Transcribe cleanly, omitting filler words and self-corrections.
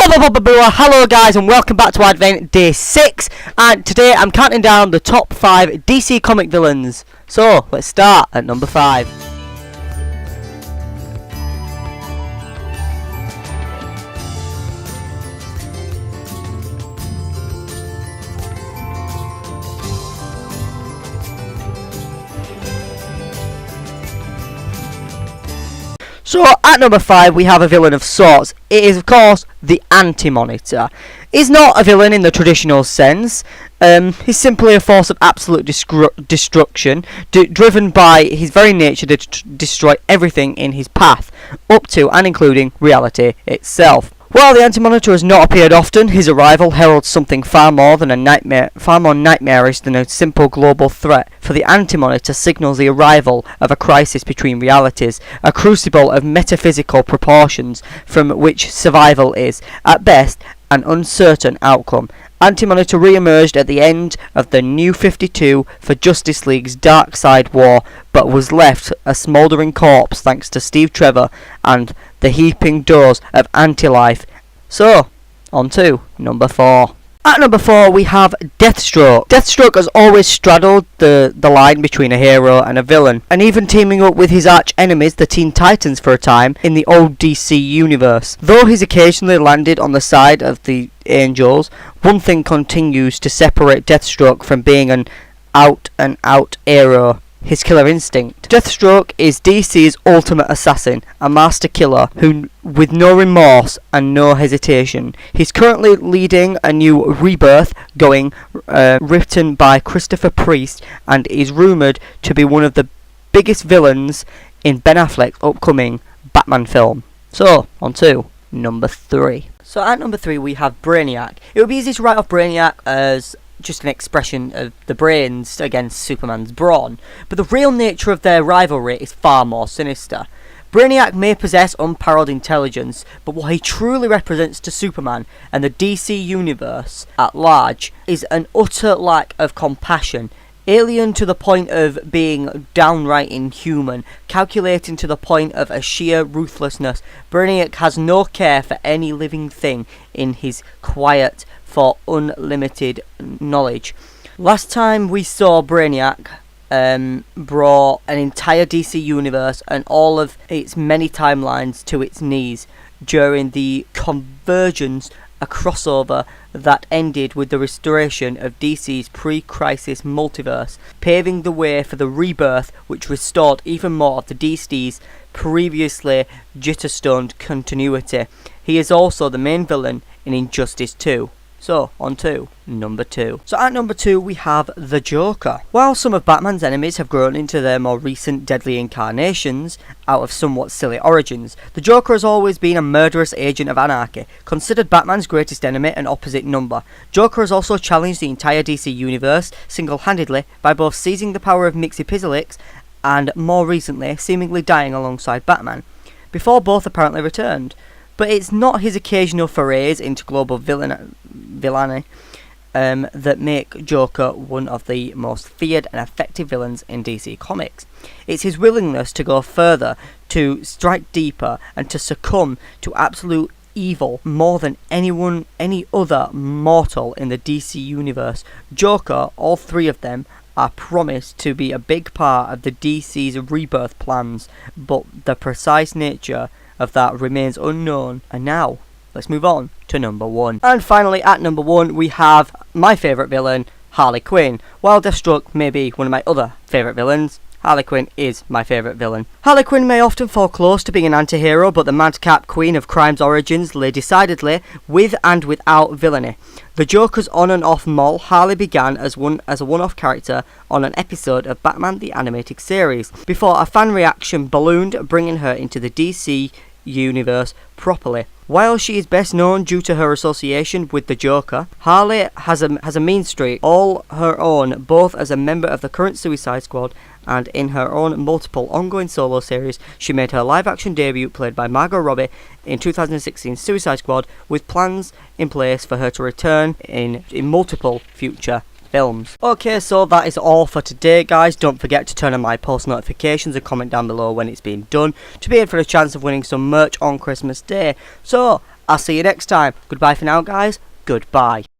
Hello guys and welcome back to Advent Day 6, and today I'm counting down the top 5 DC comic villains. So let's start at number 5. So at number 5 we have a villain of sorts. It is of course the Anti-Monitor. He's not a villain in the traditional sense. He's simply a force of absolute destruction, driven by his very nature to destroy everything in his path, up to and including reality itself. While the Anti-Monitor has not appeared often, his arrival heralds something far more nightmarish than a simple global threat. For the Anti-Monitor signals the arrival of a crisis between realities, a crucible of metaphysical proportions from which survival is, at best, an uncertain outcome. Anti-Monitor re-emerged at the end of the New 52 for Justice League's Darkseid War, but was left a smouldering corpse thanks to Steve Trevor and the heaping dose of anti-life. So, on to number 4. At number 4 we have Deathstroke. Deathstroke has always straddled the line between a hero and a villain, and even teaming up with his arch enemies, the Teen Titans, for a time in the old DC universe. Though he's occasionally landed on the side of the Angels, one thing continues to separate Deathstroke from being an out-and-out hero: his killer instinct. Deathstroke is DC's ultimate assassin, a master killer who, with no remorse and no hesitation. He's currently leading a new rebirth written by Christopher Priest, and is rumoured to be one of the biggest villains in Ben Affleck's upcoming Batman film. So, on to number 3. So at number 3 we have Brainiac. It would be easy to write off Brainiac as just an expression of the brains against Superman's brawn, but the real nature of their rivalry is far more sinister. Brainiac may possess unparalleled intelligence, but what he truly represents to Superman and the DC universe at large is an utter lack of compassion. Alien to the point of being downright inhuman, calculating to the point of a sheer ruthlessness, Brainiac has no care for any living thing in his quiet for unlimited knowledge. Last time we saw Brainiac brought an entire DC universe and all of its many timelines to its knees during the convergence, a crossover that ended with the restoration of DC's pre-crisis multiverse, paving the way for the rebirth which restored even more of the DC's previously jitterstoned continuity. He is also the main villain in Injustice 2. So, on to number 2. So at number 2 we have the Joker. While some of Batman's enemies have grown into their more recent deadly incarnations out of somewhat silly origins, the Joker has always been a murderous agent of anarchy, considered Batman's greatest enemy and opposite number. Joker has also challenged the entire DC universe single-handedly by both seizing the power of Mxyzptlk and, more recently, seemingly dying alongside Batman, before both apparently returned. But it's not his occasional forays into global villainy that make Joker one of the most feared and effective villains in DC Comics. It's his willingness to go further, to strike deeper, and to succumb to absolute evil more than any other mortal in the DC universe. Joker, all three of them, are promised to be a big part of the DC's rebirth plans, but the precise nature of that remains unknown. And now, let's move on to number 1. And finally, at number 1, we have my favourite villain, Harley Quinn. While Deathstroke may be one of my other favourite villains, Harley Quinn is my favourite villain. Harley Quinn may often fall close to being an anti-hero, but the madcap queen of crime's origins lay decidedly with and without villainy. The Joker's on and off moll, Harley began as a one-off character on an episode of Batman the Animated Series, before a fan reaction ballooned, bringing her into the DC universe properly. While she is best known due to her association with the Joker, Harley has a mean streak all her own, both as a member of the current Suicide Squad and in her own multiple ongoing solo series. She made her live-action debut, played by Margot Robbie, in 2016's Suicide Squad, with plans in place for her to return in multiple future films. Okay, so that is all for today, guys. Don't forget to turn on my post notifications and comment down below when it's been done to be in for a chance of winning some merch on Christmas Day. So, I'll see you next time. Goodbye for now, guys. Goodbye.